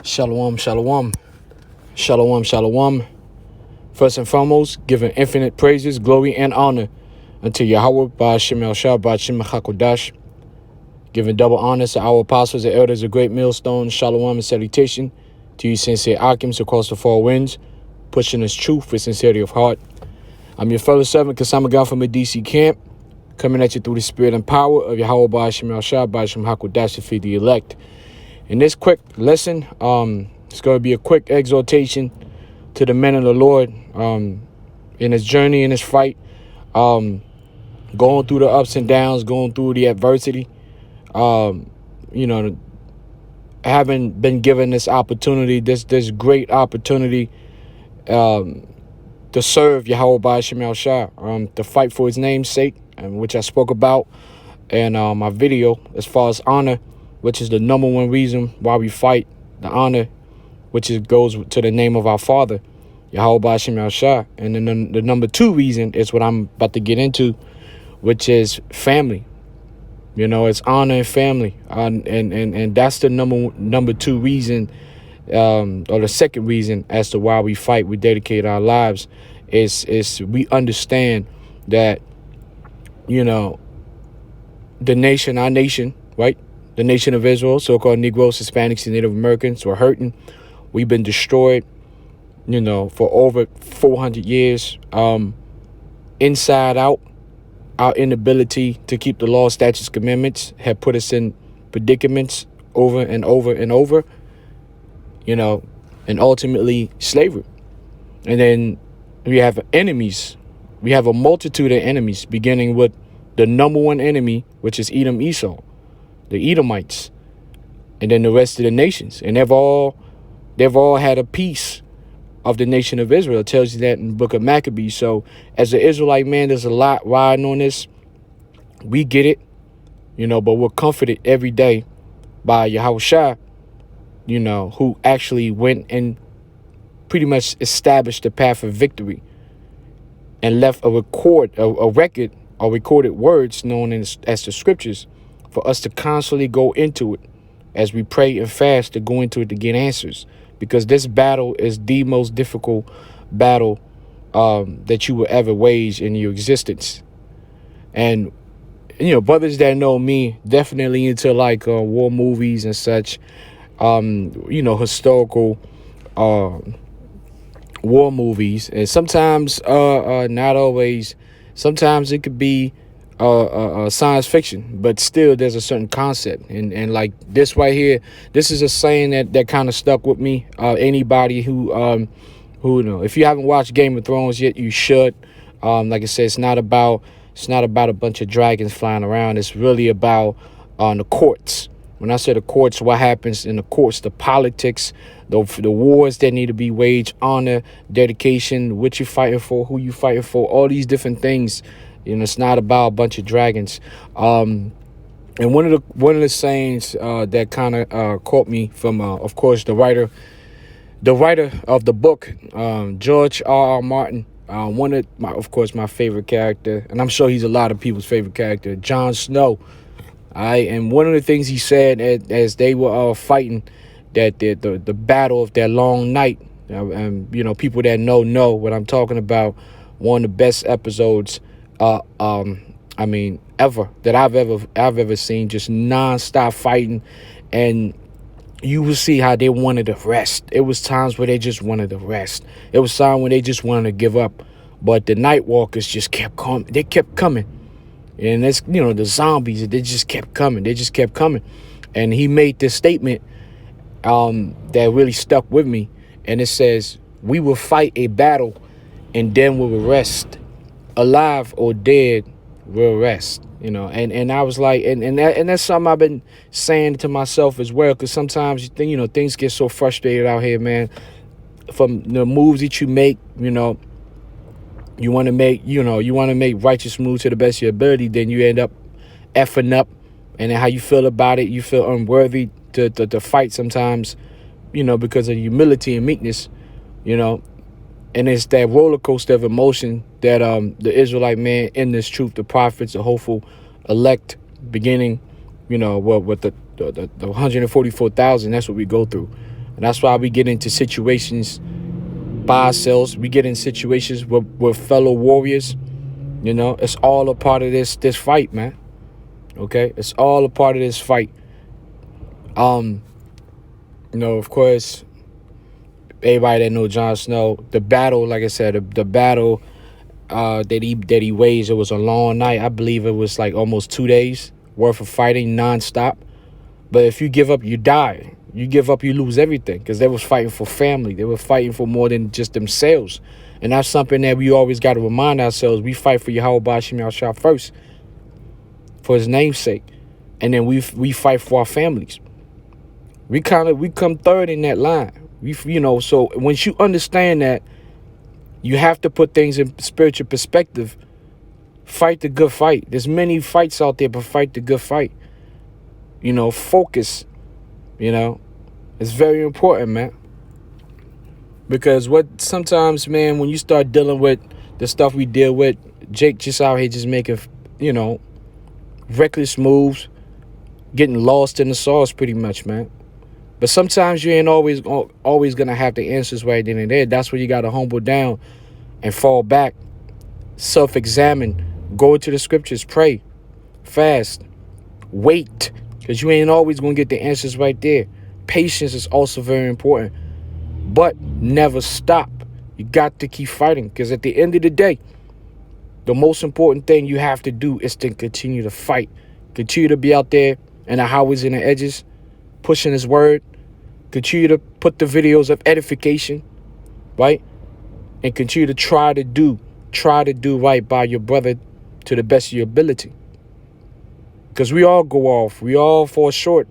Shalom, shalom, shalom, shalom. First and foremost, giving infinite praises, glory, and honor unto Yahweh, Ba'ashem El Shah, Ba'ashem HaKodash. Giving double honors to our apostles and elders of great millstone, shalom and salutation to you sincere Akims across the four winds, pushing this truth with sincerity of heart. I'm your fellow servant, Kasamagan from the DC camp, coming at you through the spirit and power of Yahweh, Ba'ashem El Shah, Ba'ashem HaKodash, to feed the elect. In this quick lesson, it's going to be a quick exhortation to the men of the Lord in his journey, in his fight, going through the ups and downs, going through the adversity, having been given this opportunity, this great opportunity to serve Yahweh Ba'ashem El Shah, to fight for his name's sake, which I spoke about in my video as far as honor, which is the number one reason why we fight, the honor, which goes to the name of our Father, Yahweh Ba'ashem El Shah. And then the number two reason is what I'm about to get into, which is family. You know, it's honor and family. And that's the number two reason, or the second reason as to why we fight, we dedicate our lives, is we understand that, you know, the nation, our nation, right? The nation of Israel, so-called Negroes, Hispanics, and Native Americans were hurting. We've been destroyed, for over 400 years, inside out. Our inability to keep the law, statutes, commandments have put us in predicaments over and over and over, and ultimately slavery. And then we have enemies. We have a multitude of enemies, beginning with the number one enemy, which is Edom, Esau, the Edomites, and then the rest of the nations. And they've all had a piece of the nation of Israel. It tells you that in the book of Maccabees. So as an Israelite man, there's a lot riding on this. We get it, but we're comforted every day by Yahushua, who actually went and pretty much established the path of victory and left a record, or recorded words known as the scriptures, for us to constantly go into it as we pray and fast, to go into it to get answers. Because this battle is the most difficult battle that you will ever wage in your existence. And, brothers that know me, definitely into like war movies and such, historical war movies. And sometimes, not always, sometimes it could be science fiction, but still there's a certain concept. And like this right here, this is a saying that kind of stuck with me. Anybody who if you haven't watched Game of Thrones yet, you should. Like I said, it's not about a bunch of dragons flying around. It's really about the courts. When I say the courts, what happens in the courts, the politics, the wars that need to be waged, honor, dedication, what you fighting for, who you fighting for, all these different things. It's not about a bunch of dragons. And one of the sayings that kind of caught me from, of course, the writer of the book, George R.R. Martin. My favorite character, and I'm sure he's a lot of people's favorite character, Jon Snow. And one of the things he said as they were fighting that the battle of that long night, and people that know what I'm talking about. One of the best episodes, ever that I've ever seen. Just nonstop fighting, and you will see how they wanted to rest. It was times where they just wanted to rest. It was times when they just wanted to give up, but the Night Walkers just kept coming. They kept coming. And it's, the zombies, they just kept coming. They just kept coming. And he made this statement that really stuck with me. And it says, "We will fight a battle and then we will rest. Alive or dead, we'll rest." And I was like, and that's something I've been saying to myself as well. Because sometimes, things get so frustrated out here, man. From the moves that you make, you want to make righteous moves to the best of your ability, then you end up effing up. And then how you feel about it, you feel unworthy to fight sometimes, because of humility and meekness, And it's that roller coaster of emotion that the Israelite man in this truth, the prophets, the hopeful elect, beginning, with the 144,000, that's what we go through. And that's why we get into situations by ourselves. We get in situations with fellow warriors. You know, it's all a part of this fight, man. Okay, it's all a part of this fight. Of course, everybody that know Jon Snow, the battle, like I said, the battle that he waged, it was a long night. I believe it was like almost 2 days worth of fighting nonstop. But if you give up, you die. You give up, you lose everything, because they was fighting for family. They were fighting for more than just themselves. And that's something that we always got to remind ourselves. We fight for Yahweh Bashim Yahshua first, for his namesake. And then we fight for our families. We come third in that line. So once you understand that, you have to put things in spiritual perspective. Fight the good fight. There's many fights out there, but fight the good fight. Focus. It's very important, man. Because sometimes, man, when you start dealing with the stuff we deal with, Jake just out here just making, reckless moves, getting lost in the sauce pretty much, man. But sometimes you ain't always going to have the answers right then and there. That's where you got to humble down and fall back, self-examine, go into the scriptures, pray, fast, wait, because you ain't always going to get the answers right there. Patience is also very important, but never stop. You got to keep fighting, because at the end of the day, the most important thing you have to do is to continue to fight. Continue to be out there in the highways and the edges, pushing his word. Continue to put the videos of edification, right? And continue to try to do right by your brother to the best of your ability. Because we all go off. We all fall short.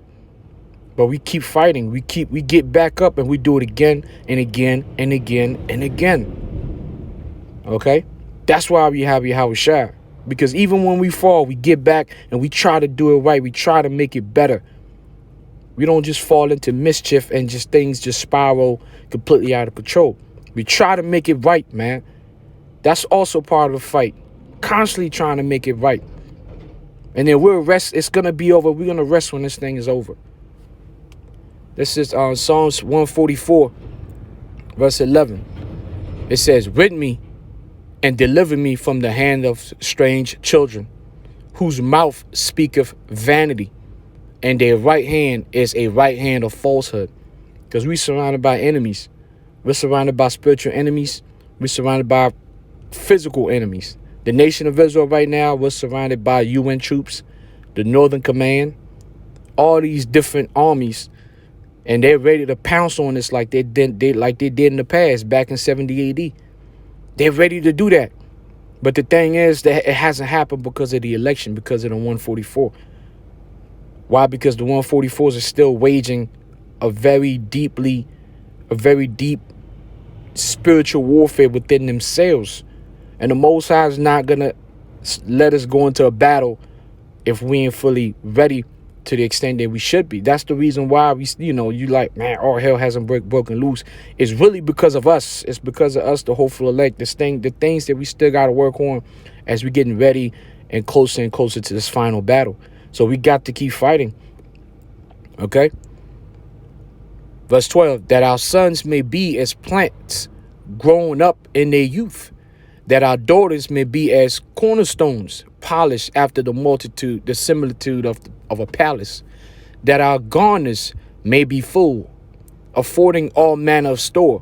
But we keep fighting. We get back up and we do it again and again and again and again. Okay? That's why we have Yahweh Shai. Because even when we fall, we get back and we try to do it right. We try to make it better. We don't just fall into mischief and things just spiral completely out of control. We try to make it right, man. That's also part of the fight. Constantly trying to make it right. And then we'll rest. It's going to be over. We're going to rest when this thing is over. This is Psalms 144, verse 11. It says, "Rid me and deliver me from the hand of strange children, whose mouth speaketh vanity, and their right hand is a right hand of falsehood." Because we're surrounded by enemies. We're surrounded by spiritual enemies. We're surrounded by physical enemies. The nation of Israel right now, we're surrounded by UN troops, the Northern Command, all these different armies, and they're ready to pounce on us like they did in the past, back in 70 AD. They're ready to do that. But the thing is that it hasn't happened because of the election, because of the 144. Why? Because the 144s are still waging a very deep spiritual warfare within themselves. And the Most High is not going to let us go into a battle if we ain't fully ready to the extent that we should be. That's the reason why you like, man, all hell hasn't broken loose. It's really because of us. It's because of us, the hopeful elect, the things that we still got to work on as we're getting ready and closer to this final battle. So we got to keep fighting. Okay? Verse 12, "That our sons may be as plants grown up in their youth, that our daughters may be as cornerstones polished after the similitude of a palace, that our garners may be full, affording all manner of store,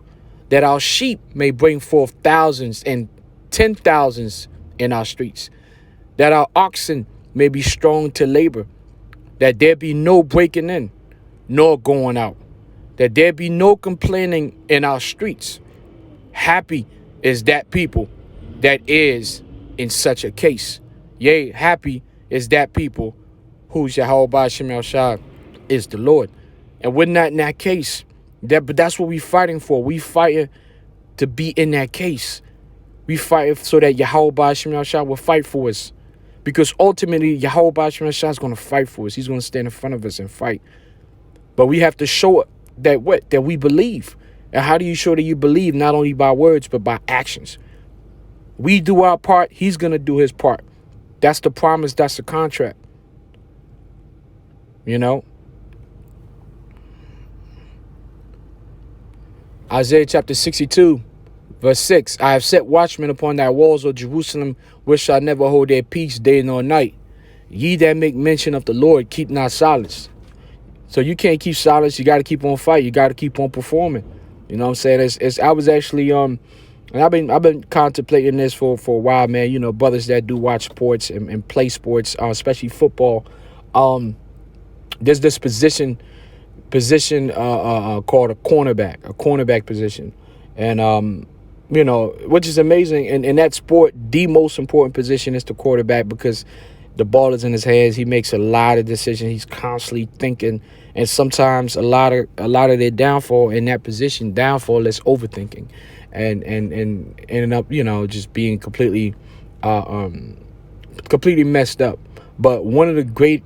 that our sheep may bring forth thousands and 10,000s in our streets, that our oxen may be strong to labor, that there be no breaking in, nor going out, that there be no complaining in our streets. Happy is that people that is in such a case. Yea, happy is that people whose Yahweh Shem Shai is the Lord." And we're not in that case. But that's what we're fighting for. We fighting to be in that case. We fight so that Yahweh Shem Shai will fight for us. Because ultimately, Yahweh Shem Shai is going to fight for us. He's going to stand in front of us and fight. But we have to show that we believe. And how do you show that you believe? Not only by words, but by actions. We do our part. He's going to do his part. That's the promise. That's the contract. Isaiah chapter 62, verse 6. I have set watchmen upon thy walls, O Jerusalem, which shall never hold their peace day nor night. Ye that make mention of the Lord, keep not silence. So you can't keep silence. You got to keep on fighting. You got to keep on performing. You know what I'm saying? I was actually and I've been contemplating this for a while, man. You know, brothers that do watch sports and play sports, especially football. There's this position called a cornerback position, and you know, which is amazing. And in that sport, the most important position is the quarterback, because the ball is in his hands. He makes a lot of decisions. He's constantly thinking, and sometimes a lot of their downfall in that position, is overthinking, and ending up, you know, just being completely messed up. But one of the great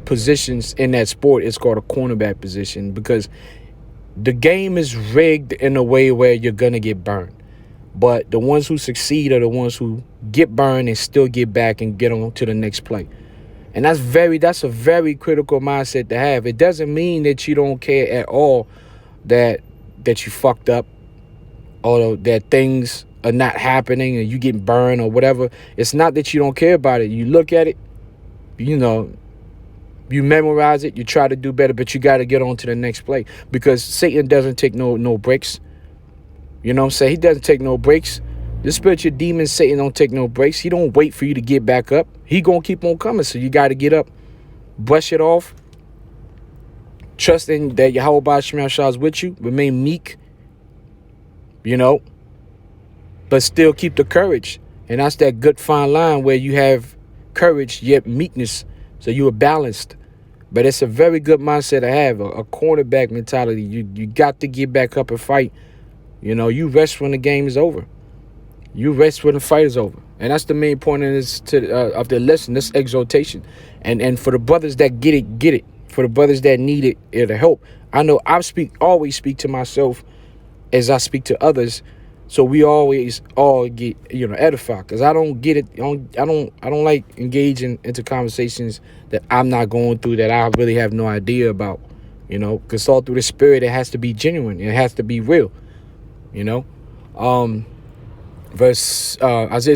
positions in that sport is called a cornerback position, because the game is rigged in a way where you're gonna get burned. But the ones who succeed are the ones who get burned and still get back and get on to the next play. And that's a very critical mindset to have. It doesn't mean that you don't care at all that you fucked up, or that things are not happening and you getting burned or whatever. It's not that you don't care about it. You look at it, you know, you memorize it, you try to do better, but you got to get on to the next play, because Satan doesn't take no breaks. You know what I'm saying? He doesn't take no breaks. The spiritual demon Satan don't take no breaks. He don't wait for you to get back up. He gonna keep on coming. So you got to get up, brush it off, trusting that Yahweh Shema Shah is with you. Remain meek, you know, but still keep the courage. And that's that good fine line where you have courage yet meekness, so you are balanced. But it's a very good mindset to have, a cornerback mentality. You got to get back up and fight. You know, you rest when the game is over. You rest when the fight is over. And that's the main point of this of the lesson, this exhortation. And for the brothers that get it, get it. For the brothers that need it, it'll help. I know I always speak to myself as I speak to others, so we always all get, you know, edified. Because I don't get it. I don't like engaging into conversations that I'm not going through, that I really have no idea about. You know, because all through the spirit, it has to be genuine. It has to be real. You know, Isaiah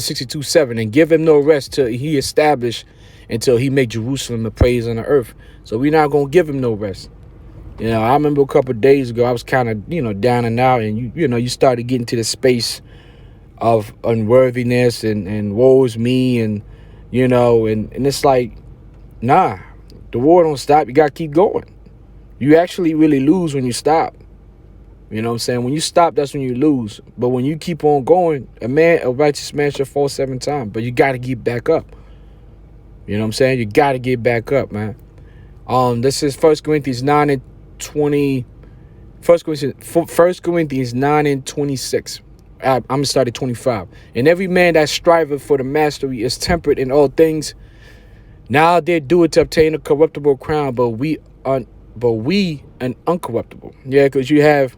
62:7, and give him no rest till he establish, until he make Jerusalem the praise on the earth. So we're not gonna give him no rest. You know, I remember a couple of days ago, I was kind of, you know, down and out, and you started getting to the space of unworthiness and woe is me, and you know, and it's like, nah, the war don't stop. You gotta keep going. You actually really lose when you stop. You know what I'm saying? When you stop, that's when you lose. But when you keep on going, a righteous man shall fall 7 times. But you got to get back up. You know what I'm saying? You got to get back up, man. This is 1 Corinthians 9 and 20. 1 Corinthians 9 and 26. I'm going to start at 25. And every man that striveth for the mastery is temperate in all things. Now they do it to obtain a corruptible crown, but we an uncorruptible. Yeah, because you have,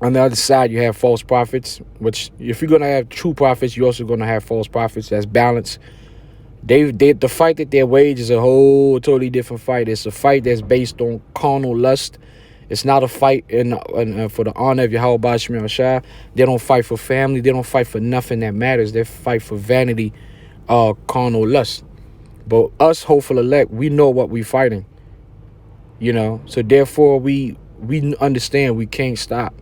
on the other side, you have false prophets, which if you're going to have true prophets, you're also going to have false prophets. That's balance. The fight that they wage is a whole totally different fight. It's a fight that's based on carnal lust. It's not a fight for the honor of Yahweh Shema Shah. They don't fight for family. They don't fight for nothing that matters. They fight for vanity, carnal lust. But us, hopeful elect, we know what we're fighting. You know, so therefore we understand we can't stop.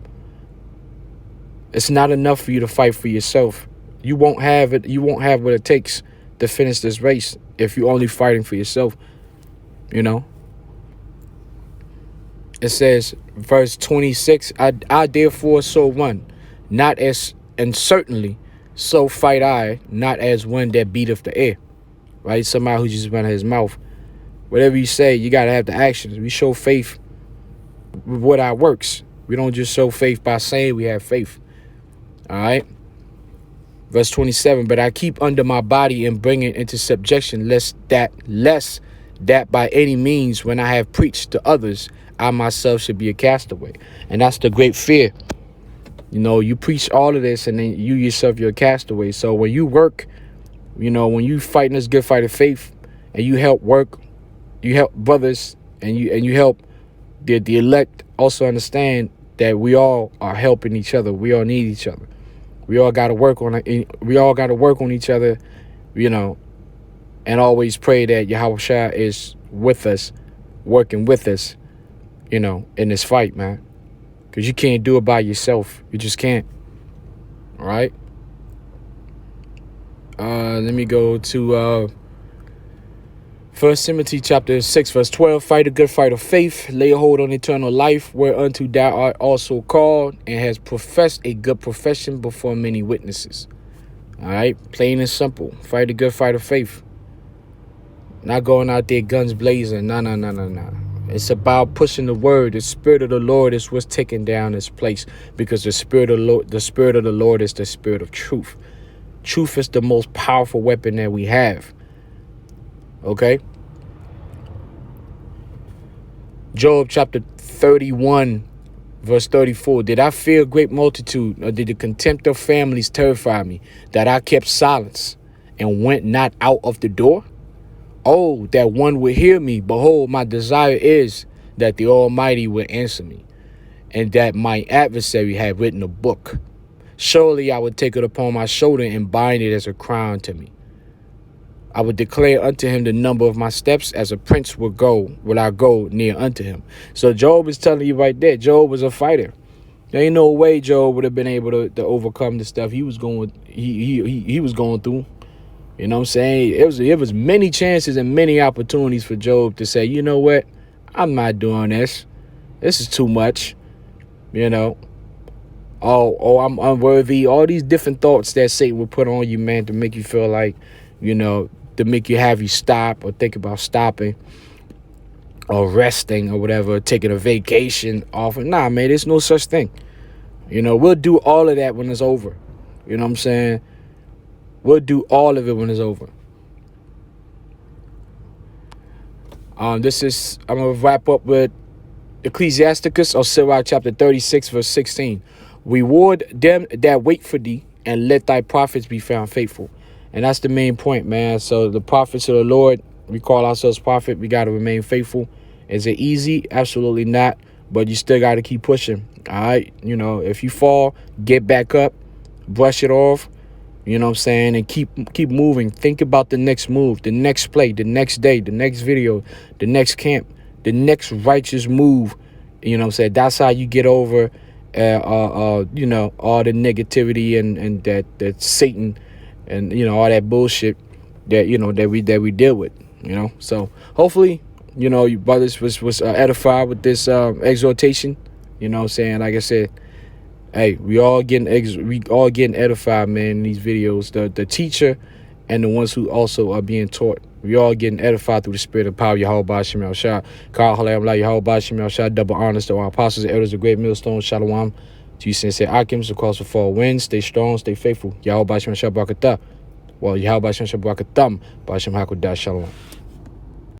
It's not enough for you to fight for yourself. You won't have it. You won't have what it takes to finish this race if you're only fighting for yourself. You know, it says, verse 26, I therefore so run, not as, and certainly so fight I, not as one that beateth the air. Right? Somebody who just run his mouth. Whatever you say, you got to have the actions. We show faith with our works. We don't just show faith by saying we have faith. All right. Verse 27, but I keep under my body and bring it into subjection, lest that by any means, when I have preached to others, I myself should be a castaway. And that's the great fear. You know, you preach all of this and then you yourself, you're a castaway. So when you work, you know, when you fighting this good fight of faith and you help work, you help brothers, and you help the elect also understand that we all are helping each other. We all need each other. We all got to work on it. We all got to work on each other, you know, and always pray that Yahweh Shai is with us, working with us, you know, in this fight, man. Because you can't do it by yourself. You just can't. All right. Let me go to 1 Timothy chapter 6, verse 12. Fight a good fight of faith. Lay hold on eternal life, whereunto thou art also called, and has professed a good profession before many witnesses. All right. Plain and simple. Fight a good fight of faith. Not going out there guns blazing. No. It's about pushing the word. The Spirit of the Lord is what's taking down this place, because the Spirit of the Lord is the Spirit of truth. Truth is the most powerful weapon that we have. Okay. Job chapter 31, verse 34. Did I fear a great multitude, or did the contempt of families terrify me, that I kept silence and went not out of the door? Oh, that one would hear me. Behold, my desire is that the Almighty would answer me, and that my adversary had written a book. Surely I would take it upon my shoulder and bind it as a crown to me. I would declare unto him the number of my steps, as a prince would I go near unto him. So Job is telling you right there, Job was a fighter. There ain't no way Job would have been able to overcome the stuff he was going through. You know what I'm saying? It was many chances and many opportunities for Job to say, you know what? I'm not doing this. This is too much. You know? Oh, I'm unworthy. All these different thoughts that Satan would put on you, man, to make you feel like, you know, to make you have you stop or think about stopping or resting or whatever, taking a vacation off. Nah, man, there's no such thing. You know, we'll do all of that when it's over. You know what I'm saying? We'll do all of it when it's over. I'm going to wrap up with Ecclesiasticus or Sirach chapter 36, verse 16. Reward them that wait for thee, and let thy prophets be found faithful. And that's the main point, man. So the prophets of the Lord, we call ourselves prophet. We got to remain faithful. Is it easy? Absolutely not. But you still got to keep pushing. All right. You know, if you fall, get back up, brush it off. You know what I'm saying? And keep moving. Think about the next move, the next play, the next day, the next video, the next camp, the next righteous move. You know what I'm saying? That's how you get over, you know, all the negativity and that Satan and, you know, all that bullshit that, you know, that we deal with, you know. So hopefully, you know, you brothers was edified with this exhortation. You know what I'm saying? Like I said, hey, we all getting edified, man, in these videos. The teacher and the ones who also are being taught. We all getting edified through the spirit and power of Yahweh Ba'Shem El Shah. Kal Halayam La Yahweh Ba'Shem El Shah. Double honors to our apostles and elders of great millstone. Shalom. To you sensei Akims across the fall winds. Stay strong, stay faithful. Yahweh Ba'Shem El Shah Barakatah. Well, Yahweh Ba'Shem El Shah Barakatam. Ba'Shem Hakudah. Shalom.